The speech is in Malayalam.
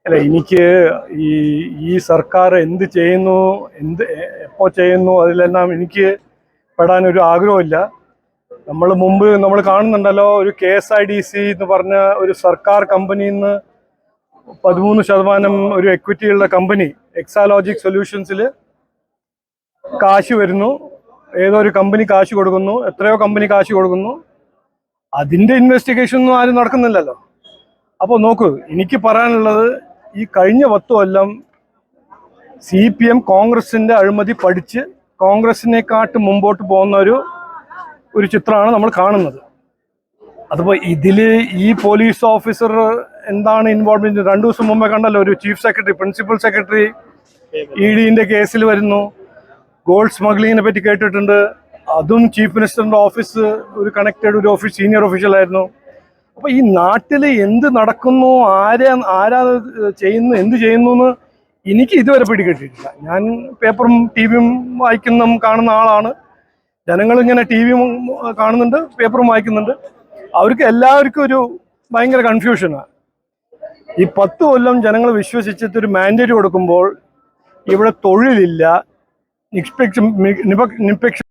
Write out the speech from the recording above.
അല്ല, എനിക്ക് ഈ ഈ സർക്കാർ എന്ത് ചെയ്യുന്നു, എപ്പോൾ ചെയ്യുന്നു, അതിലെല്ലാം എനിക്ക് പെടാനൊരു ആഗ്രഹമില്ല. നമ്മൾ കാണുന്നുണ്ടല്ലോ, ഒരു KSIDC എന്ന് പറഞ്ഞ ഒരു സർക്കാർ കമ്പനിയിൽ നിന്ന് 13% ഒരു എക്വിറ്റിയുള്ള കമ്പനി എക്സാലോജിക് സൊല്യൂഷൻസിൽ കാശ് വരുന്നു. ഏതോ ഒരു കമ്പനി കാശ് കൊടുക്കുന്നു, എത്രയോ കമ്പനി കാശ് കൊടുക്കുന്നു. അതിൻ്റെ ഇൻവെസ്റ്റിഗേഷൻ ഒന്നും ആരും നടക്കുന്നില്ലല്ലോ. അപ്പോൾ നോക്കൂ, എനിക്ക് പറയാനുള്ളത്, ഈ കഴിഞ്ഞ 10 കൊല്ലം CPM കോൺഗ്രസിൻ്റെ അഴിമതി പഠിച്ച് കോൺഗ്രസിനെക്കാട്ട് മുമ്പോട്ട് പോകുന്ന ഒരു ചിത്രമാണ് നമ്മൾ കാണുന്നത്. അതിപ്പോൾ ഇതിൽ ഈ പോലീസ് ഓഫീസർ എന്താണ് ഇൻവോൾവ്മെന്റ്? 2 ദിവസം മുമ്പേ കണ്ടല്ലോ, ഒരു ചീഫ് സെക്രട്ടറി, പ്രിൻസിപ്പൽ സെക്രട്ടറി EDന്റെ കേസിൽ വരുന്നു. ഗോൾഡ് സ്മഗ്ലിങ്ങിനെ പറ്റി കേട്ടിട്ടുണ്ട്. അതും ചീഫ് മിനിസ്റ്ററിന്റെ ഓഫീസ് ഒരു കണക്റ്റഡ് ഒരു ഓഫീസ്, സീനിയർ ഒഫീഷ്യൽ ആയിരുന്നു. അപ്പോൾ ഈ നാട്ടിൽ എന്ത് നടക്കുന്നു, ആരാ ചെയ്യുന്നു, എന്ത് ചെയ്യുന്നു എന്ന് എനിക്ക് ഇതുവരെ പിടികിട്ടിട്ടില്ല. ഞാൻ പേപ്പറും TV കാണുന്ന ആളാണ്. ജനങ്ങളിങ്ങനെ TV കാണുന്നുണ്ട്, പേപ്പറും വായിക്കുന്നുണ്ട്. അവർക്ക് എല്ലാവർക്കും ഒരു ഭയങ്കര കൺഫ്യൂഷനാണ്. ഈ 10 കൊല്ലം ജനങ്ങൾ വിശ്വസിച്ചിട്ട് ഒരു മാൻഡേറ്റ് കൊടുക്കുമ്പോൾ ഇവിടെ തൊഴിലില്ല, നിഷ്പക്ഷ